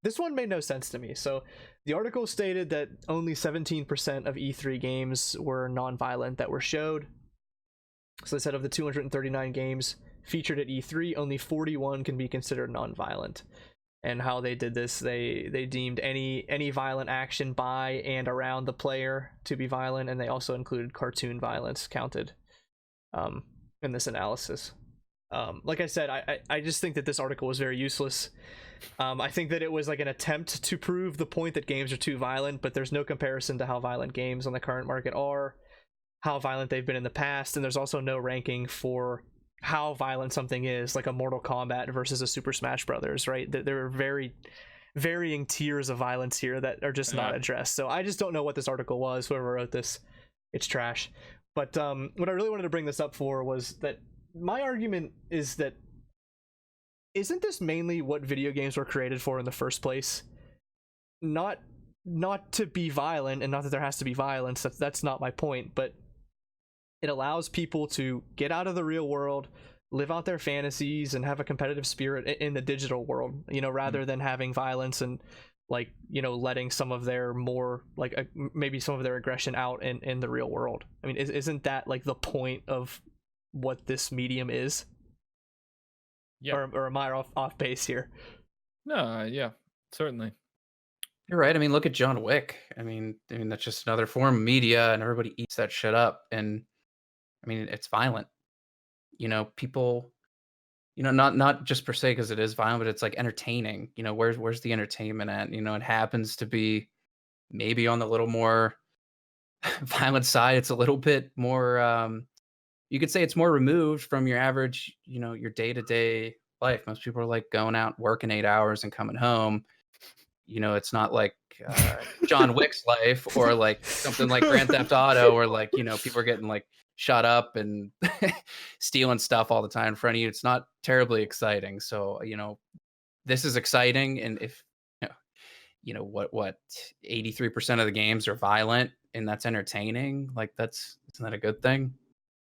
this one made no sense to me. So the article stated that only 17% of E3 games were non-violent that were showed. So they said of the 239 games featured at E3, only 41 can be considered non-violent. And how they did this, they deemed any violent action by and around the player to be violent, and they also included cartoon violence counted in this analysis. Like I said, I just think that this article was very useless. I think that it was like an attempt to prove the point that games are too violent, but there's no comparison to how violent games on the current market are, how violent they've been in the past, and there's also no ranking for how violent something is, like a Mortal Kombat versus a Super Smash Brothers, right? There are very varying tiers of violence here that are just not addressed. So I just don't know what this article was. Whoever wrote this, it's trash. But what I really wanted to bring this up for was that my argument is that isn't this mainly what video games were created for in the first place? Not to be violent, and not that there has to be violence. That's not my point, but it allows people to get out of the real world, live out their fantasies, and have a competitive spirit in the digital world, rather than having violence and letting some of their more maybe some of their aggression out in the real world. I mean, isn't that like the point of what this medium is? Yeah. Or am I off base here? No, yeah, certainly. You're right. I mean, look at John Wick. I mean that's just another form of media, and everybody eats that shit up. And I mean, it's violent. People. Not just per se because it is violent, but it's like entertaining. Where's the entertainment at? It happens to be maybe on the little more violent side. It's a little bit more. You could say it's more removed from your average. Your day to day life. Most people are like going out working 8 hours and coming home. It's not like John Wick's life or like something like Grand Theft Auto or like, people are getting like shot up and stealing stuff all the time in front of you. It's not terribly exciting. So, this is exciting. And if, what 83% of the games are violent and that's entertaining, like isn't that a good thing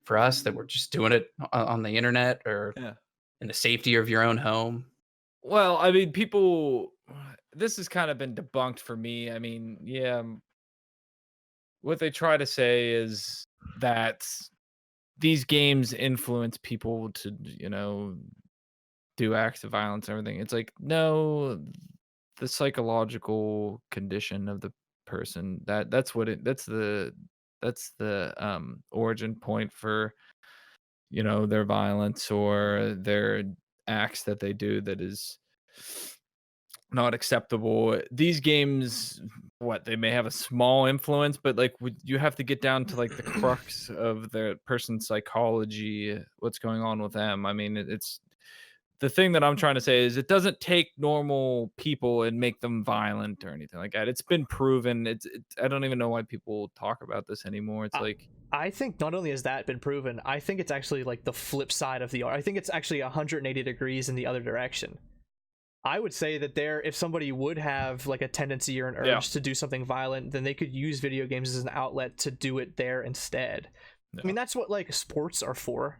for us that we're just doing it on the internet or in the safety of your own home? Well, I mean, this has kind of been debunked for me. I mean, yeah, what they try to say is that these games influence people to, do acts of violence and everything. It's like, no, the psychological condition of the person, that's the origin point for, their violence or their acts that they do that is not acceptable. These games, they may have a small influence, but like you have to get down to like the crux of the person's psychology, what's going on with them. I mean, it's the thing that I'm trying to say is it doesn't take normal people and make them violent or anything like that. It's been proven. I don't even know why people talk about this anymore. It's like, I think not only has that been proven, I think it's actually like the flip side of the art. I think it's actually 180 degrees in the other direction. I would say that if somebody would have like a tendency or an urge to do something violent, then they could use video games as an outlet to do it there instead. I mean, that's what like sports are for.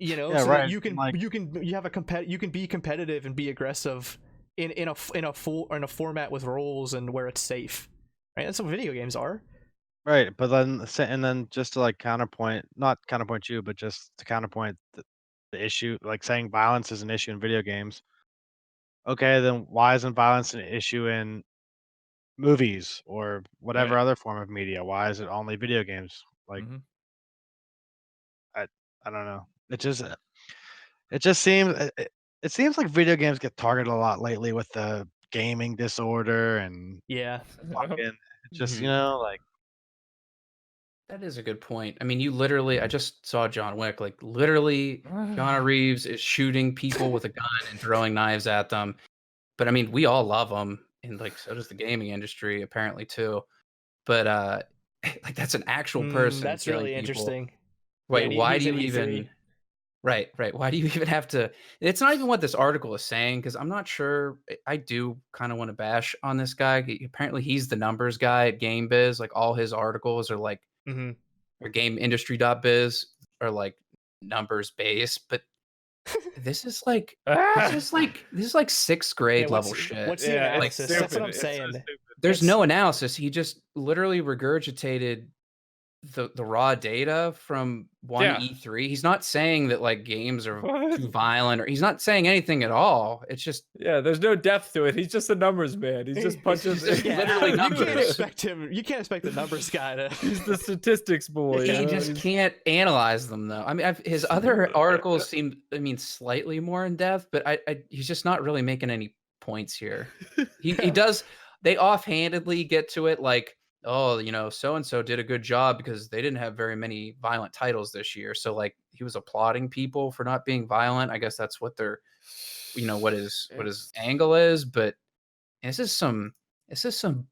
So right. That you can be competitive and be aggressive in a format with roles and where it's safe. Right? That's what video games are. Right, but then just to like not counterpoint you, but just to counterpoint the issue, like saying violence is an issue in video games. Okay, then why isn't violence an issue in movies or whatever other form of media? Why is it only video games? Like, I don't know. It just seems it seems like video games get targeted a lot lately with the gaming disorder and fucking just like. That is a good point. I mean, I just saw John Wick. Like, literally, Keanu Reeves is shooting people with a gun and throwing knives at them. But I mean, we all love him, and like, so does the gaming industry, apparently too. But like, that's an actual person. That's really interesting. Wait, why do you even? Right. Why do you even have to? It's not even what this article is saying, because I'm not sure. I do kind of want to bash on this guy. Apparently, he's the numbers guy at GameBiz. Like, all his articles are like, or GameIndustry.biz are like numbers based. But This is like Ah! this is like sixth grade Yeah, level shit. what's the Yeah, it's analysis? That's what stupid. I'm It's so saying. stupid. There's it's- no analysis. He just literally regurgitated the raw data from one Yeah. E3. He's not saying that like games are What? too violent, or he's not saying anything at all. It's just Yeah, there's no depth to it. He's just a numbers man. He's just punches. just Yeah, literally you can't numbers. expect him. You can't expect the numbers guy to. He's the statistics boy. he you know? just He's- can't analyze them though. I mean, his other articles seem, I mean, slightly more in depth, but he's just not really making any points here. He does. They offhandedly get to it like, oh, you know, so and so did a good job because they didn't have very many violent titles this year. So like he was applauding people for not being violent. I guess that's what their, you know, what his angle is. But this is some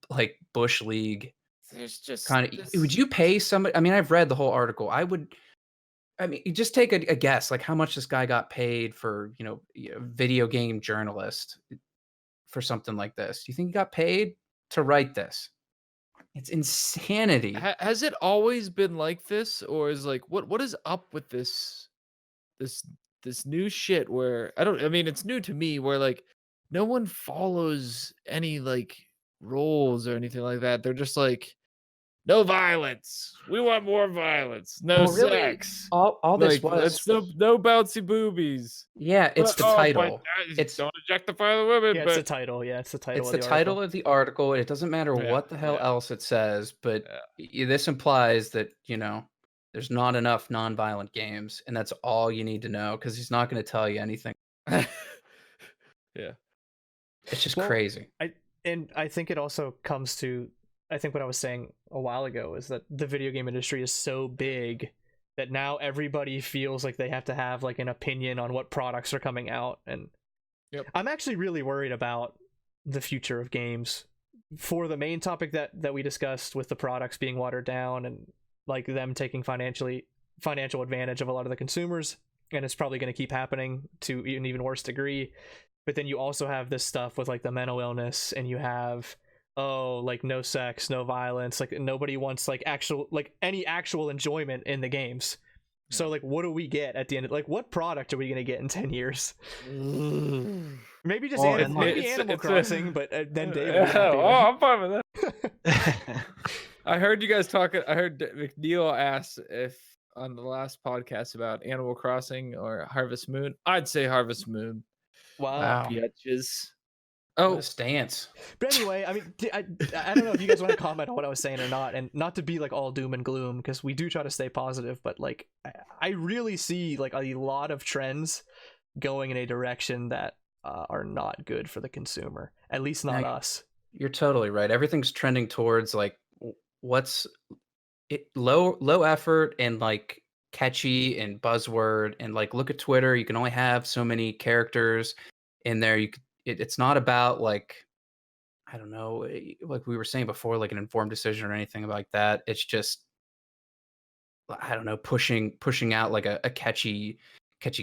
like Bush League There's just kind of. this- Would you pay somebody? I mean, I've read the whole article. I would. I mean, you just take a guess, like how much this guy got paid for, you know, video game journalist for something like this. Do you think he got paid to write this? It's insanity. Has it always been like this, or is like what is up with this new shit where I mean it's new to me where like no one follows any like rules or anything like that. They're just like no violence. We want more violence. No Well, really, sex. all this Like, was, no bouncy boobies. yeah, it's the Oh, but, title. it's don't objectify the women. Yeah, but it's the title. Yeah, it's the title. It's of the the title article. of the article. It doesn't matter Yeah, what the hell yeah. else it says, but this implies that, you know, there's not enough non-violent games, and that's all you need to know because he's not going to tell you anything. yeah. It's just Well, crazy. And I think it also comes to, I think what I was saying a while ago is that the video game industry is so big that now everybody feels like they have to have like an opinion on what products are coming out. And Yep. I'm actually really worried about the future of games for the main topic that we discussed, with the products being watered down and like them taking financial advantage of a lot of the consumers. And it's probably going to keep happening to an even worse degree. But then you also have this stuff with like the mental illness, and you have, oh, like no sex, no violence, like nobody wants like any actual enjoyment in the games. So like what do we get at the end of, like what product are we going to get in 10 years? Maybe just Well, Animal it's Crossing, but then David would be happy oh, with- I'm fine with that. I heard you guys talking. I heard McNeil asked if on the last podcast about Animal Crossing or Harvest Moon. I'd say Harvest Moon. Wow. Bitches. What Oh, a stance. But anyway, I mean, I don't know if you guys want to comment on what I was saying or not, and not to be like all doom and gloom, because we do try to stay positive, but like I really see like a lot of trends going in a direction that are not good for the consumer, at least not Yeah. us. You're totally right. Everything's trending towards like what's low effort and like catchy and buzzword, and like look at Twitter. You can only have so many characters in there. It's not about like, I don't know, like we were saying before, like an informed decision or anything like that. It's just, I don't know, pushing out like a catchy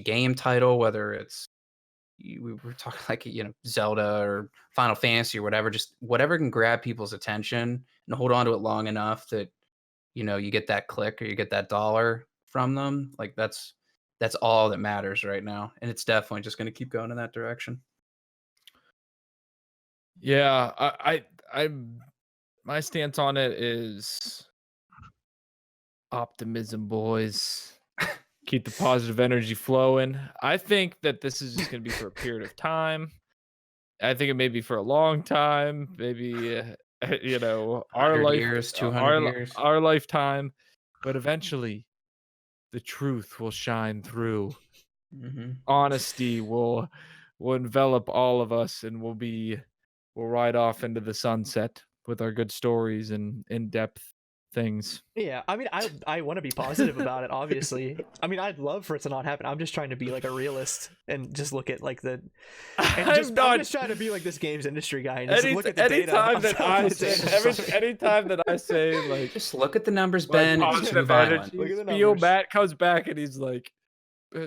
game title, whether it's, we were talking like, you know, Zelda or Final Fantasy or whatever, just whatever can grab people's attention and hold on to it long enough that, you know, you get that click or you get that dollar from them. Like that's all that matters right now, and it's definitely just going to keep going in that direction. yeah. I my stance on it is optimism, boys. Keep the positive energy flowing. I think that this is just going to be for a period of time. I think it may be for a long time, maybe you know, our 100 life, years, 200 years. our lifetime, but eventually the truth will shine through. Mm-hmm. Honesty will envelop all of us, and we'll ride off into the sunset with our good stories and in-depth things. Yeah, I mean, I want to be positive about it, obviously. I mean, I'd love for it to not happen. I'm just trying to be like a realist and just look at like the. And I'm I'm not- just trying to be like this games industry guy and just look at the anytime data. that I say, anytime that I say like Just look at the numbers, my Ben. It's too positive violent. energy, Look at the Spiel numbers. Matt comes back and he's like,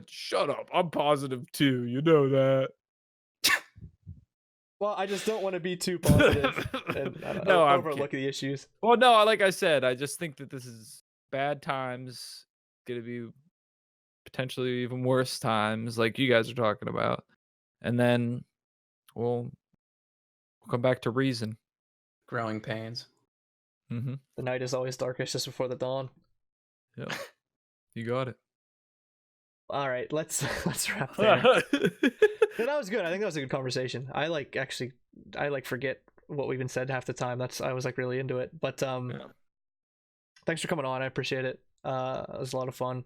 "Shut up! I'm positive too. You know that." Well, I just don't want to be too positive and I don't No, I'm overlook the issues. Well, no, like I said, I just think that this is bad times. Gonna be potentially even worse times, like you guys are talking about, and then we'll come back to reason. Growing pains. Mm-hmm. The night is always darkest just before the dawn. Yep. You got it. All right, let's wrap there. No, that was good. I think that was a good conversation. I forget what we even said half the time. I was like really into it. But thanks for coming on. I appreciate it. It was a lot of fun.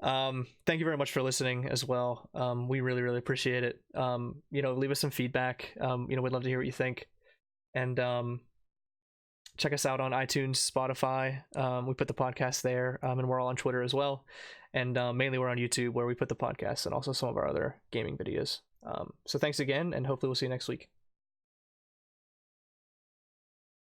Thank you very much for listening as well. We really, really appreciate it. Leave us some feedback. We'd love to hear what you think. And check us out on iTunes, Spotify. We put the podcast there, and we're all on Twitter as well. And mainly we're on YouTube, where we put the podcast and also some of our other gaming videos. So thanks again, and hopefully we'll see you next week.